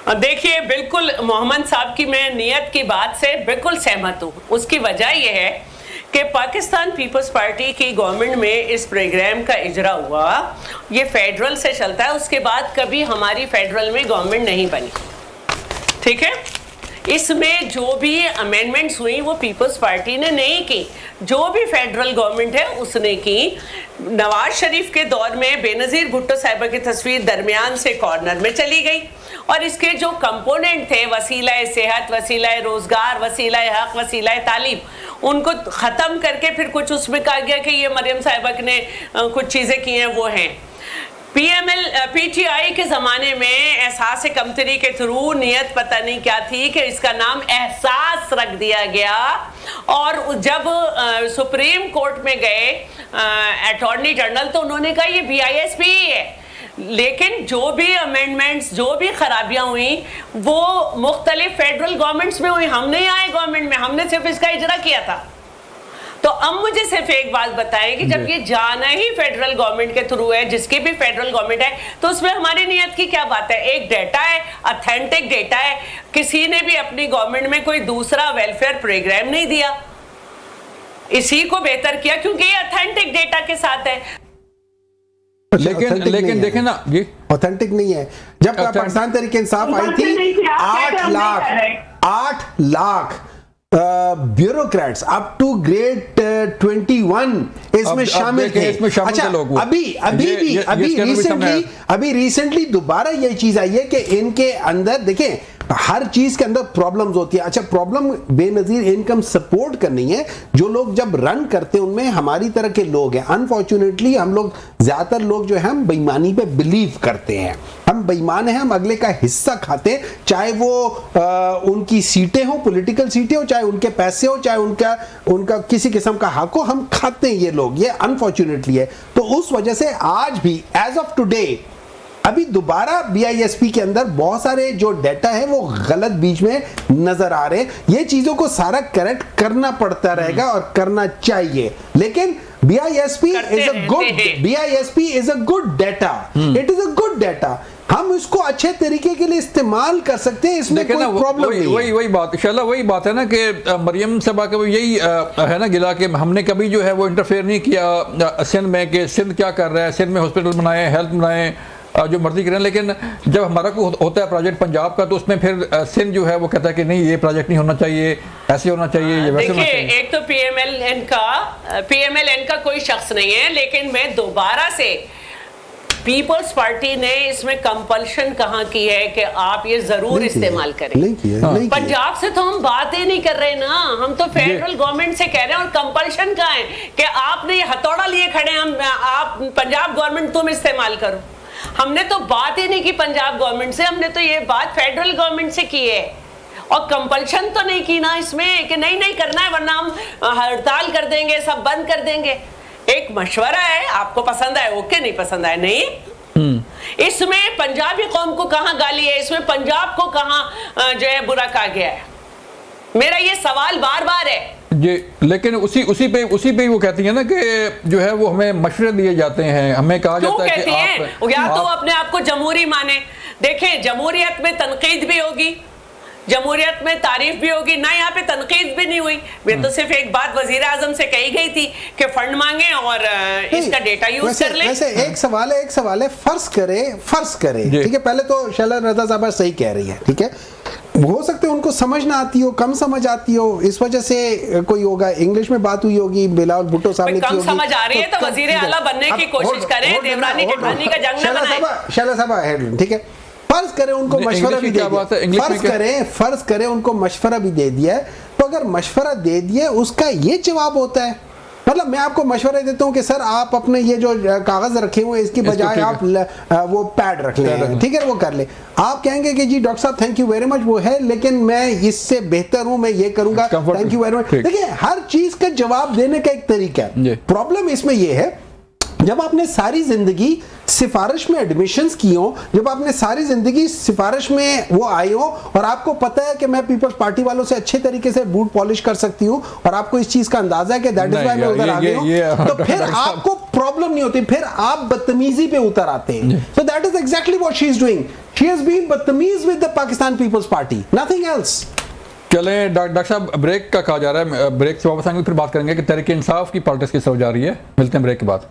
देखिए, बिल्कुल मोहम्मद साहब की मैं नियत की बात से बिल्कुल सहमत हूँ। उसकी वजह यह है कि पाकिस्तान पीपल्स पार्टी की गवर्नमेंट में इस प्रोग्राम का इजरा हुआ, ये फेडरल से चलता है, उसके बाद कभी हमारी फेडरल में गवर्नमेंट नहीं बनी, ठीक है। इसमें जो भी अमेंडमेंट्स हुई वो पीपल्स पार्टी ने नहीं की, जो भी फेडरल गवर्नमेंट है उसने की। नवाज शरीफ के दौर में बेनज़ीर भुट्टो साहिबा की तस्वीर दरमियान से कॉर्नर में चली गई और इसके जो कंपोनेंट थे, वसीला सेहत, वसीला रोजगार, वसीला हक, वसीला तालीम, उनको ख़त्म करके फिर कुछ उसमें कहा गया कि ये मरियम साहिबा ने कुछ चीज़ें की हैं, वो हैं। PTI के ज़माने में एहसास कमतरी के थ्रू नियत पता नहीं क्या थी कि इसका नाम एहसास रख दिया गया और जब सुप्रीम कोर्ट में गए अटॉर्नी जनरल तो उन्होंने कहा ये BISP ही है। लेकिन जो भी अमेंडमेंट्स, जो भी खराबियां हुई वो मुख्तलिफ फेडरल गवर्नमेंट्स में हुई, हम नहीं आए गवर्नमेंट में, हमने सिर्फ इसका इजरा किया था। तो अब मुझे सिर्फ एक बात बताएं कि जब ये जाना ही फेडरल गवर्नमेंट के थ्रू है, जिसकी भी फेडरल गवर्नमेंट है, तो उसमें हमारी नियत की क्या बात है। एक डेटा है, ऑथेंटिक डेटा है, किसी ने भी अपनी गवर्नमेंट में कोई दूसरा वेलफेयर प्रोग्राम नहीं दिया, इसी को बेहतर किया क्योंकि ये ऑथेंटिक डेटा के साथ है। लेकिन देखें ना, ये ऑथेंटिक नहीं है। जब पाकिस्तान तहरीक इंसाफ आई थी 8 lakh bureaucrats up to grade 21 इसमें शामिल थे। अच्छा, अभी रिसेंटली दोबारा ये चीज आई है कि इनके अंदर देखें हर चीज के अंदर प्रॉब्लम्स होती है। अच्छा, प्रॉब्लम बेनजीर इनकम सपोर्ट करनी है। जो लोग जब रन करते हैं उनमें हमारी तरह के लोग हैं। अनफॉर्चुनेटली हम लोग ज्यादातर लोग जो है हम बेईमानी पे बिलीव करते हैं, हम बेईमान हैं, हम अगले का हिस्सा खाते हैं, चाहे वो उनकी सीटें हो, पॉलिटिकल सीटें हो, चाहे उनके पैसे हो, चाहे उनका किसी किस्म का हक हो, हम खाते हैं ये लोग। ये अनफॉर्चुनेटली है। तो उस वजह से आज भी एज ऑफ टुडे अभी दोबारा BISP के अंदर बहुत सारे जो डेटा है वो गलत बीच में नजर आ रहे हैं। ये चीजों को सारा करेक्ट करना पड़ता रहेगा और करना चाहिए। लेकिन BISP is a good data, it is a good data. हम इसको अच्छे तरीके के लिए इस्तेमाल कर सकते हैं, इसमें कोई प्रॉब्लम नहीं है। वही बात इंशाल्लाह वही बात है ना कि मरियम साहबा का यही है ना गिला कि हमने कभी जो है वो इंटरफेयर नहीं किया सिंध में कि सिंध क्या कर रहा है, सिंध में हॉस्पिटल बनाए, हेल्थ बनाए, जो मर्जी करें। लेकिन जब हमारा को होता है प्रोजेक्ट पंजाब का तो उसमें फिर सिंध जो है वो कहता है कि नहीं ये प्रोजेक्ट नहीं होना चाहिए, ऐसे होना चाहिए, ये वैसे होना चाहिए। एक तो PMLN का कोई शख्स नहीं है, लेकिन मैं दोबारा से पीपल्स पार्टी ने इसमें कंपल्शन कहाँ की है कि आप ये जरूर इस्तेमाल करें। नहीं पंजाब से तो हम बात ही नहीं कर रहे ना, हम तो फेडरल गवर्नमेंट से कह रहे हैं। और कंपल्शन कहाँ है कि आपने ये हथौड़ा लिए खड़े हैं, आप पंजाब गवर्नमेंट तुम इस्तेमाल करो। हमने तो बात ही नहीं की पंजाब गवर्नमेंट से, हमने तो ये बात फेडरल गवर्नमेंट से की है। और कंपल्शन तो नहीं की ना इसमें कि नहीं करना है वरना हम हड़ताल कर देंगे, सब बंद कर देंगे। एक मशवरा है, आपको पसंद आए ओके, नहीं पसंद आए नहीं। इसमें पंजाबी कौम को कहां गाली है, इसमें पंजाब को कहां जो है बुरा कहा गया है, मेरा ये सवाल बार बार है जी। लेकिन उसी पे वो कहती है ना कि जो है वो हमें मशवरे दिए जाते हैं, हमें कहा जाता है कि आप या तो अपने आप को जमहूरी माने। देखें, जमहूरियत में तनकीद भी होगी, जमहूरियत में तारीफ भी होगी ना, यहाँ पे तनकीद भी नहीं हुई। वे तो सिर्फ एक बात वजीर आजम से कही गई थी कि फंड मांगे और इसका डेटा यूज कर लें। वैसे एक सवाल है फर्ज करे, ठीक है, पहले तो शैला रजा साहब सही कह रही है, ठीक है। हो सकते उनको समझ ना आती हो, कम समझ आती हो, इस वजह से कोई होगा, इंग्लिश में बात हुई होगी, बिलावल भुट्टो साहब ने की होगी। कम समझ आ रही है तो वजीर आला बनने की कोशिश करें, देवरानी जेठानी का जंग ना बनाएं। शैला साहब, ठीक है, फर्ज करें उनको मशवरा भी दे दिया, फर्ज करें उनको मशवरा भी दे दिया है, तो अगर मशवरा दे दिया उसका ये जवाब होता है, मतलब मैं आपको मशवरा देता हूँ कि सर आप अपने ये जो कागज रखे हुए इसकी बजाय आप वो पैड रख लें, ठीक है, वो कर ले। आप कहेंगे कि जी डॉक्टर साहब थैंक यू वेरी मच, वो है, लेकिन मैं इससे बेहतर हूँ, मैं ये करूंगा, थैंक यू वेरी मच। देखिए हर चीज का जवाब देने का एक तरीका है। प्रॉब्लम इसमें यह है, जब आपने सारी जिंदगी सिफारिश में एडमिशंस की हो, जब आपने सारी जिंदगी सिफारिश में वो आए हो और आपको पता है कि मैं पीपल्स पार्टी वालों से अच्छे तरीके से बूट पॉलिश कर सकती हूं और आपको इस चीज का अंदाजा है कि दैट इज व्हाई मैं उधर आ गई हूं, तो फिर आपको प्रॉब्लम नहीं होती, फिर आप बदतमीजी पे उतर आते हैं। So that is exactly what she is doing, she has been बदतमीज with the Pakistan Peoples Party, nothing else. चले डॉक्टर साहब, ब्रेक का कहा जा रहा है, ब्रेक से वापस आएंगे फिर बात करेंगे कि तहरीक इंसाफ की पॉलिटिक्स किस तरफ जा रही है। मिलते हैं ब्रेक के बाद।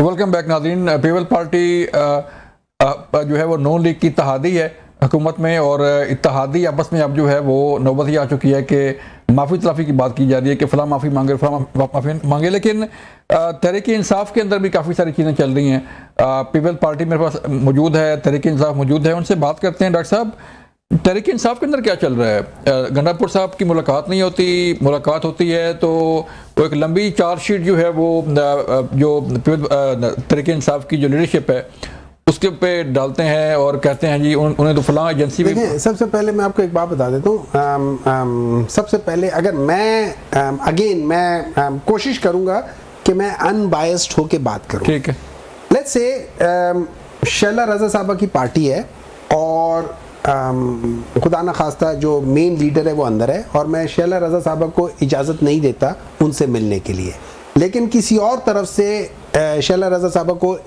वेलकम बैक नाज़रीन। पीपल पार्टी जो है वो नॉन लीग की इत्तेहादी है हुकूमत में, और इत्तेहादी आपस में अब जो है वो नौबत ही आ चुकी है कि माफ़ी तलाफ़ी की बात की जा रही है कि फ़लाँ माफ़ी मांगे, फ़लाँ माफ़ी मांगे, लेकिन तहरीक इंसाफ के अंदर भी काफ़ी सारी चीज़ें चल रही हैं। पीपल पार्टी मेरे पास मौजूद है, तहरीक इंसाफ मौजूद है, उनसे बात करते हैं। डॉक्टर साहब, तहरीक इंसाफ के अंदर क्या चल रहा है? गंडापुर साहब की मुलाकात नहीं होती, मुलाकात होती है तो वो एक लंबी चार्जशीट जो है वो जो तहरीक इंसाफ की जो लीडरशिप है उसके पे डालते हैं और कहते हैं जी उन्हें तो फलां एजेंसी में। सबसे पहले मैं आपको एक बात बता देता हूँ, सबसे पहले अगर मैं कोशिश करूँगा कि मैं अनबायस्ड होके बात करूँ, ठीक है। लेट्स से शैला रज़ा साहबा की पार्टी है और खुदा न खास्ता जो मेन लीडर है वो अंदर है, और मैं शैला रज़ा साहबा को इजाज़त नहीं देता उनसे मिलने के लिए, लेकिन किसी और तरफ से शैला रज़ा साहबा को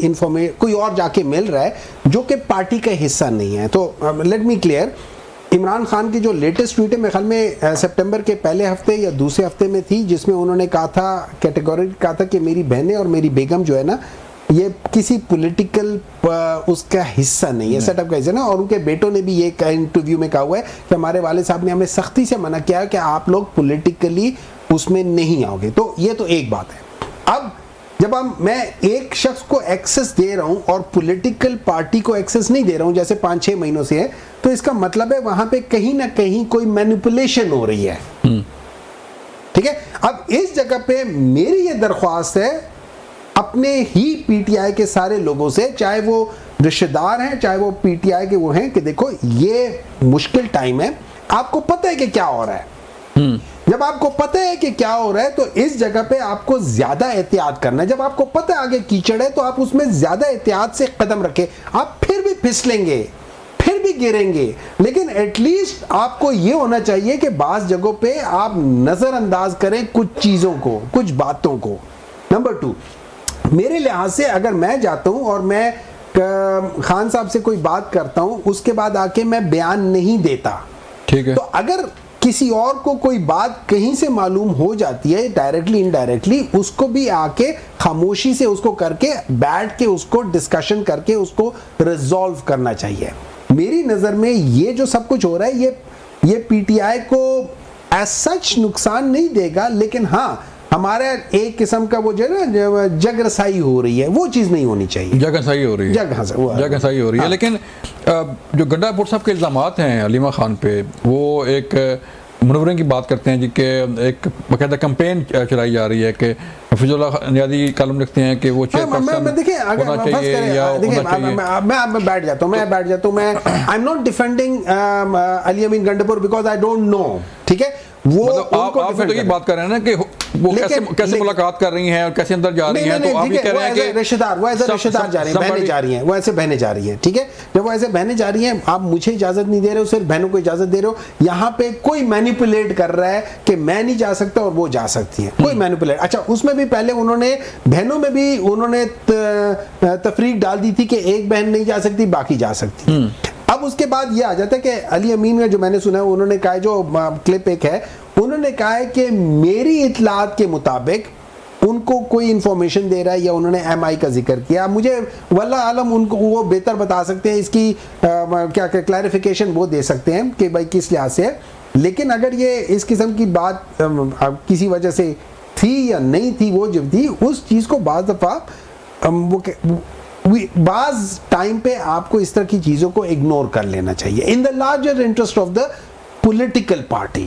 कोई और जाके मिल रहा है जो कि पार्टी का हिस्सा नहीं है। तो let me clear, Imran Khan की जो लेटेस्ट ट्वीट है मेरे ख्याल में सितंबर के पहले हफ्ते या दूसरे हफ्ते में थी, जिसमें उन्होंने कहा था, कैटेगोरिकली कहा था कि मेरी बहनें और मेरी बेगम जो है ना ये किसी पॉलिटिकल उसका हिस्सा नहीं है, सेटअप का हिस्सा ना। और उनके बेटों ने भी ये इंटरव्यू में कहा हुआ है कि हमारे वाले साहब ने हमें सख्ती से मना किया है कि आप लोग पॉलिटिकली उसमें नहीं आओगे। तो ये तो एक बात है। अब जब मैं एक शख्स को एक्सेस दे रहा हूं और पॉलिटिकल पार्टी को एक्सेस नहीं दे रहा हूं जैसे 5-6 महीनों से है, तो इसका मतलब है वहां पे कहीं ना कहीं कोई मैनिपुलेशन हो रही है, ठीक है। अब इस जगह पे मेरी ये दरख्वास्त है अपने ही पीटीआई के सारे लोगों से, चाहे वो रिश्तेदार हैं चाहे वो पीटीआई के वो हैं, कि देखो ये मुश्किल टाइम है, आपको पता है कि क्या हो रहा है। जब आपको पता है कि क्या हो रहा है तो इस जगह पे आपको ज्यादा एहतियात करना है। जब आपको पता है आगे कीचड़ है तो आप उसमें ज्यादा एहतियात से कदम रखें। आप फिर भी फिसलेंगे, फिर भी गिरेंगे, लेकिन एटलीस्ट आपको ये होना चाहिए कि बाज़ जगहों पे आप नजरअंदाज करें कुछ चीजों को, कुछ बातों को। नंबर 2, मेरे लिहाज से अगर मैं जाता हूं और मैं खान साहब से कोई बात करता हूं उसके बाद आके मैं बयान नहीं देता, ठीक है, तो अगर किसी और को कोई बात कहीं से मालूम हो जाती है डायरेक्टली इनडायरेक्टली, उसको भी आके खामोशी से उसको करके बैठ के उसको डिस्कशन करके उसको रिजॉल्व करना चाहिए। मेरी नजर में ये जो सब कुछ हो रहा है ये पीटीआई को एज सच नुकसान नहीं देगा, लेकिन हाँ हमारे एक किस्म का वो जो है ना जग रसाई हो रही है, वो चीज़ नहीं होनी चाहिए। जग रसाई हो रही है, जग रसाई हो रही है। लेकिन जो गंडापुर साहब के इल्ज़ामात हैं हलीमा खान पे, वो एक मनोवरिंग की बात करते हैं जी कि एक बाकायदा कैंपेन चलाई जा रही है कि हफीजुल्लाह नियाज़ी कलम लिखते हैं कि वो मैं बैठ जाता हूँ, मैं I am not defending Ali Amin Gandapur because I don't know, ठीक है। वो मतलब आप तो ये बात कर रहे हैं ना कि वो कैसे मुलाकात कर रही हैं और कैसे अंदर जा रही हैं, तो आप ये कह रहे हैं कि रिश्तेदार वो ऐसे रिश्तेदार जा रही हैं, बहनें जा रही हैं, वो ऐसे बहनें जा रही हैं, ठीक है। जब वो ऐसे बहनें जा रही हैं, आप मुझे इजाजत नहीं दे रहे हो, सिर्फ बहनों को इजाजत दे रहे हो। यहाँ पे कोई मैनिपुलेट कर रहा है कि मैं नहीं जा सकता और वो जा सकती है, कोई मैनिपुलेट। अच्छा, उसमें भी पहले उन्होंने बहनों में भी उन्होंने तफरीक डाल दी थी कि एक बहन नहीं जा सकती बाकी जा सकती। अब उसके बाद ये आ जाता है कि अली अमीन में जो मैंने सुना है, उन्होंने कहा, जो क्लिप एक है, उन्होंने कहा है कि मेरी इतलात के मुताबिक उनको कोई इंफॉर्मेशन दे रहा है या उन्होंने एमआई का जिक्र किया, मुझे वल्लाह आलम उनको वो बेहतर बता सकते हैं, इसकी क्या क्लैरिफिकेशन वो दे सकते हैं कि भाई किस लिहाज से है। लेकिन अगर ये इस किस्म की बात किसी वजह से थी या नहीं थी, वो जब थी उस चीज़ को बाज़ दफ़ा बाज़ टाइम पे आपको इस तरह की चीज़ों को इग्नोर कर लेना चाहिए in the larger interest of the political party.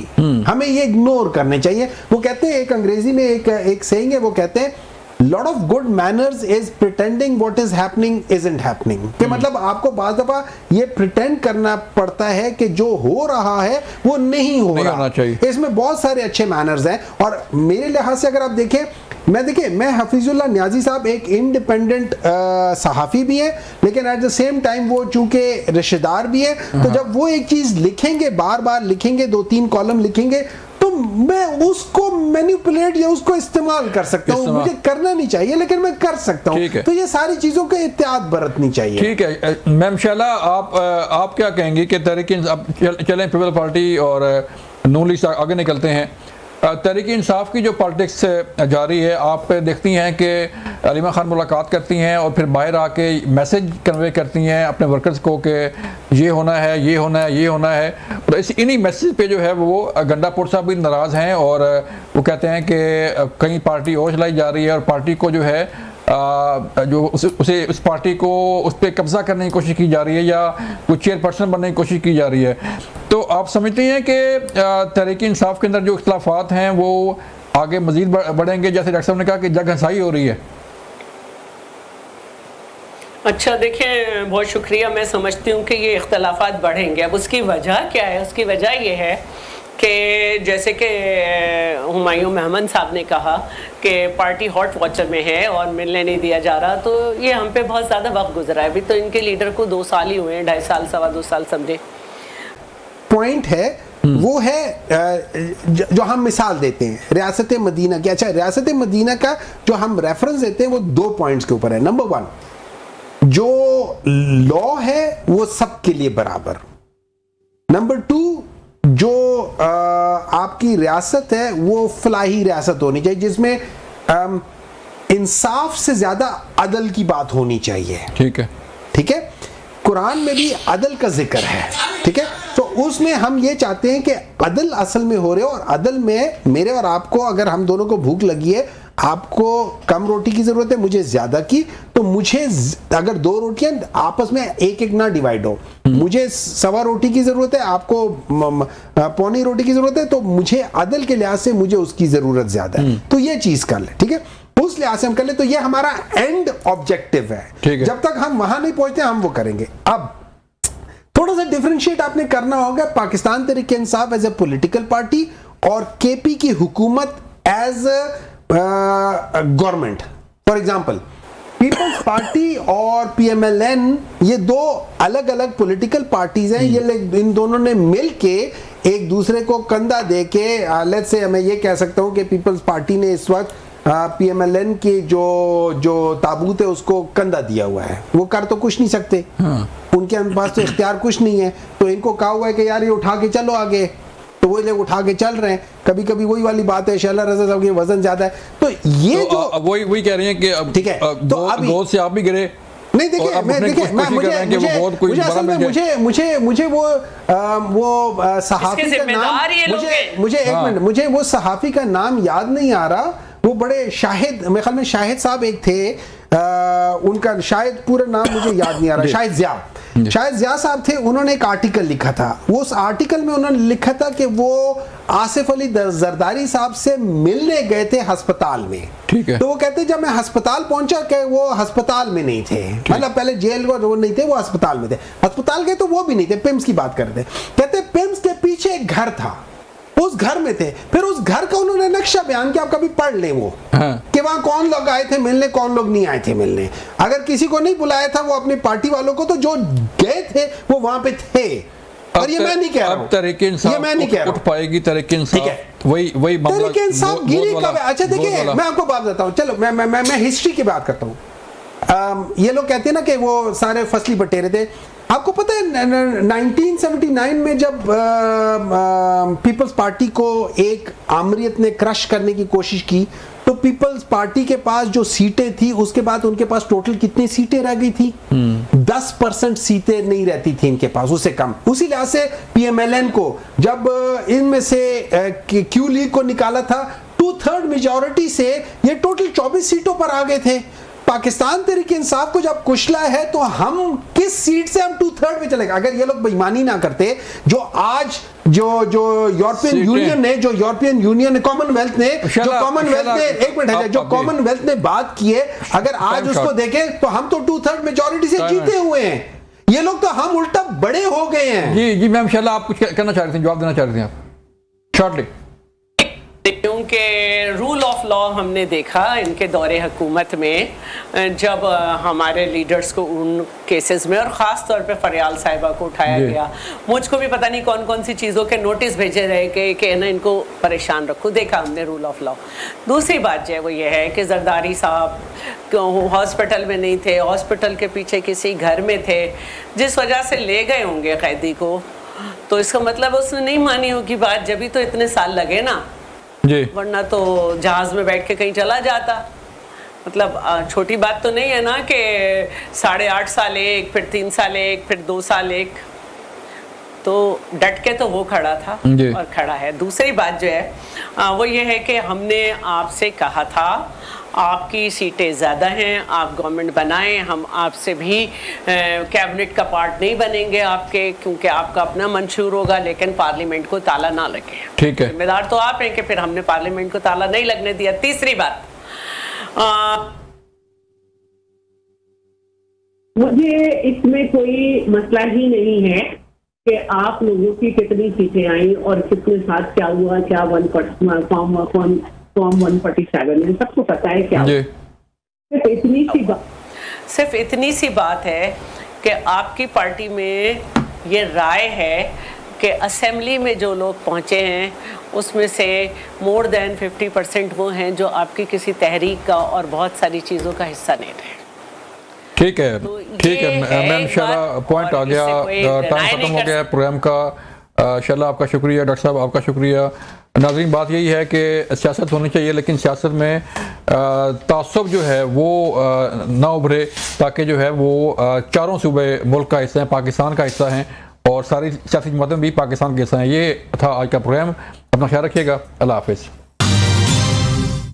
हमें ये इग्नोर करने चाहिए। वो कहते हैं, एक अंग्रेजी में एक सेइंग है, वो कहते हैं lot of good manners is pretending what is happening isn't happening. कि मतलब आपको बाज़ दफ़ा ये प्रिटेंड करना पड़ता है कि जो हो रहा है वो नहीं होना चाहिए। इसमें बहुत सारे अच्छे मैनर्स हैं और मेरे लिहाज से अगर आप देखें, मैं हफीजुल्लाह न्याजी साहब एक इंडिपेंडेंट सहाफ़ी भी है, लेकिन एट द सेम टाइम वो चूंकि रिश्तेदार भी है, तो जब वो एक चीज़ लिखेंगे, बार बार लिखेंगे, 2-3 कॉलम लिखेंगे, तो मैं उसको मैनिपुलेट या उसको इस्तेमाल कर सकता हूँ। मुझे करना नहीं चाहिए लेकिन मैं कर सकता हूँ। तो ये सारी चीज़ों का एहतियात बरतनी चाहिए। ठीक है मैम शाला, आप क्या कहेंगे कि तहरीक चलें पीपल पार्टी और नून लीग से आगे निकलते हैं। तहरीक इंसाफ की जो पॉलिटिक्स जारी है, आप देखती हैं कि अलीमा खान मुलाकात करती हैं और फिर बाहर आके मैसेज कन्वे करती हैं अपने वर्कर्स को कि ये होना है, ये होना है, ये होना है। और इन्हीं मैसेज पे जो है वो गंडापुर साहब भी नाराज़ हैं और वो कहते हैं कि कहीं पार्टी और चलाई जा रही है और पार्टी को जो है जो उस पार्टी को उस पर कब्जा करने की कोशिश की जा रही है या कोई चेयरपर्सन बनने की कोशिश की जा रही है। तो आप समझते हैं कि तहरीक इंसाफ के अंदर जो इख्तलाफात हैं वो आगे मजीद बढ़ेंगे, जैसे डॉक्टर साहब ने कहा कि जग हंसाई हो रही है? अच्छा देखिए, बहुत शुक्रिया। मैं समझती हूँ कि ये इख्तलाफात बढ़ेंगे। अब उसकी वजह क्या है? उसकी वजह ये है कि जैसे कि हुमायूं मेहमन साहब ने कहा कि पार्टी हॉट वॉचर में है और मिलने नहीं दिया जा रहा, तो ये हम पे बहुत ज़्यादा वक्त गुजरा है। अभी तो इनके लीडर को 2 साल ही हुए हैं, 2.5 साल, 2.25 साल समझे। पॉइंट है वो है जो हम मिसाल देते हैं रियासत मदीना की। अच्छा, रियासत मदीना का जो हम रेफरेंस देते हैं वो 2 पॉइंट्स के ऊपर है। नंबर 1, जो लॉ है वो सबके लिए बराबर। नंबर 2, जो आपकी रियासत है वो फलाही रियासत होनी चाहिए जिसमें इंसाफ से ज्यादा अदल की बात होनी चाहिए। ठीक है, ठीक है। कुरान में भी अदल का जिक्र है, ठीक है। तो उसमें हम ये चाहते हैं कि अदल असल में हो रहे हो, और अदल में मेरे और आपको, अगर हम दोनों को भूख लगी है, आपको कम रोटी की जरूरत है, मुझे ज्यादा की, तो मुझे अगर 2 रोटियां आपस में एक ना डिवाइड हो, मुझे 1.25 रोटी की जरूरत है, आपको 1.25 रोटी की जरूरत है, तो मुझे अदल के लिहाज से मुझे उसकी जरूरत ज्यादा है, तो ये चीज कर ले, ठीक है। उस लिहाज से हम कर ले, तो ये हमारा एंड ऑब्जेक्टिव है। जब तक हम वहां नहीं पहुंचते हम वो करेंगे। अब थोड़ा सा डिफरेंशिएट आपने करना होगा Pakistan Tehreek Insaf as a political party और केपी की हुकूमत as government. For example, people's party और पीएमएलएन ये 2 अलग अलग पॉलिटिकल पार्टीज हैं। ये इन दोनों ने मिलके एक दूसरे को कंधा दे के, लेट्स से मैं ये कह सकता हूं कि पीपल्स पार्टी ने इस वक्त पीएमएलएन की जो ताबूत है उसको कंधा दिया हुआ है। वो कर तो कुछ नहीं सकते, उनके पास तो इख्तियार कुछ नहीं है, तो इनको कहा हुआ है कि यार ये उठा के चलो आगे, तो वो लोग उठा के चल रहे हैं। कभी कभी वही वाली बात है, शैला रज़ा साहब के वजन ज्यादा है, तो ये तो वही कह रही है कि ठीक है, तो गोद से आप भी गिरे नहीं। देखिए, मुझे वो सहाफी का नाम, मुझे एक मिनट, मुझे वो सहाफी का नाम याद नहीं आ रहा। वो बड़े शाहिद, मेरे ख्याल में शाहिद साहब एक थे, उनका शायद पूरा नाम मुझे याद नहीं आ रहा, शायद ज़िया साहब थे। उन्होंने एक आर्टिकल लिखा था, उस आर्टिकल में उन्होंने लिखा था कि वो आसिफ अली जरदारी साहब से मिलने गए थे अस्पताल में। ठीक है। तो वो कहते जब मैं अस्पताल पहुंचा कि वो अस्पताल में नहीं थे, मतलब पहले जेल को वो नहीं थे, वो अस्पताल में थे। अस्पताल गए तो वो भी नहीं थे, पिम्स की बात कर रहे थे। कहते पिम्स के पीछे एक घर था, उस घर में थे। फिर उस घर का उन्होंने नक्शा बयान किया, आप कभी पढ़ लें वो, कि वहां कौन लोग आए थे मिलने, कौन लोग नहीं आए थे मिलने। अगर किसी को नहीं बुलाया था वो अपनी पार्टी वालों को, तो जो गए थे वो वहां पे थे। और ये मैं नहीं कह रहा हूं, ये मैं नहीं कह रहा हूं, उठ पाएगी तहरीक इंसाफ, वही तहरीक इंसाफ गिरी का। अच्छा देखिए, मैं आपको बात बताता हूं, चलो मैं हिस्ट्री की बात करता हूं। ये लोग कहते हैं ना कि वो सारे फसली बटेरे थे। आपको पता है 1979 में जब पीपल्स पार्टी को एक आमरीत ने क्रश करने की कोशिश की, तो पीपल्स पार्टी के पास जो सीटें थी उसके बाद उनके पास टोटल कितनी सीटें रह गई थी? 10% सीटें नहीं रहती थी इनके पास, उससे कम। उसी लिहाज से पीएमएलएन को जब इनमें से क्यू लीग को निकाला था, 2/3 मेजॉरिटी से ये टोटल 24 सीटों पर आ गए थे। पाकिस्तान तहरीक इंसाफ को जब कुचला है तो हम किस सीट से हम 2/3 में चले गए? अगर ये लोग बेईमानी ना करते, जो आज जो यूरोपियन यूनियन ने कॉमनवेल्थ ने एक मिनट, जो कॉमनवेल्थ ने बात की है, अगर आज उसको देखें तो हम तो 2/3 मेजॉरिटी से जीते हुए हैं। ये लोग तो हम उल्टा बड़े हो गए हैं। जी मैम, इंशाल्लाह आप कुछ कहना चाह रहे थे, जवाब देना चाह रहे थे आप शॉर्टली। क्योंकि रूल ऑफ लॉ हमने देखा इनके दौरे हुकूमत में, जब हमारे लीडर्स को उन केसेस में और ख़ास तौर पे फरियाल साहिबा को उठाया गया, मुझको भी पता नहीं कौन कौन सी चीज़ों के नोटिस भेजे रहे कि ना इनको परेशान रखो, देखा हमने रूल ऑफ लॉ। दूसरी बात जो है वो ये है कि जरदारी साहब हॉस्पिटल में नहीं थे, हॉस्पिटल के पीछे किसी घर में थे, जिस वजह से ले गए होंगे कैदी को, तो इसका मतलब उसने नहीं मानी होगी बात, जब भी तो इतने साल लगे ना जी, वरना तो जहाज में बैठ के कहीं चला जाता। मतलब छोटी बात तो नहीं है ना कि 8.5 साल एक, फिर 3 साल एक, फिर 2 साल एक, तो डट के तो वो खड़ा था और खड़ा है। दूसरी बात जो है वो ये है कि हमने आपसे कहा था आपकी सीटें ज़्यादा हैं, आप गवर्नमेंट बनाएं, हम आपसे भी कैबिनेट का पार्ट नहीं बनेंगे आपके, क्योंकि आपका अपना मंशूर होगा, लेकिन पार्लियामेंट को ताला ना लगे। ठीक है, जिम्मेदार तो आप हैं कि फिर हमने पार्लियामेंट को ताला नहीं लगने दिया। तीसरी बात, मुझे इसमें कोई मसला ही नहीं है कि आप लोगों की कितनी सीटें आई और कितने साथ क्या हुआ, क्या फॉर्म 147 है, सबको पता है क्या। सिर्फ इतनी सी बात है कि आपकी पार्टी में ये राय है कि असेंबली में जो लोग पहुंचे हैं उसमें से मोर देन 50% वो हैं जो आपकी किसी तहरीक का और बहुत सारी चीज़ों का हिस्सा नहीं रहे। ठीक है, तो ठीक है मैम, इंशाल्लाह पॉइंट आ गया, टाइम खत्म हो गया प्रोग्राम का। इंशाल्लाह आपका शुक्रिया, डॉक्टर साहब आपका शुक्रिया। नाज़रीन, बात यही है कि सियासत होनी चाहिए, लेकिन सियासत में तासुब जो है वो ना उभरे, ताकि जो है वो चारों सूबे मुल्क का हिस्सा हैं, पाकिस्तान का हिस्सा हैं, और सारी सियासी जमातें भी पाकिस्तान के हिस्सा हैं। ये था आज का प्रोग्राम। अपना ख्याल रखिएगा। अल्लाह हाफिज़।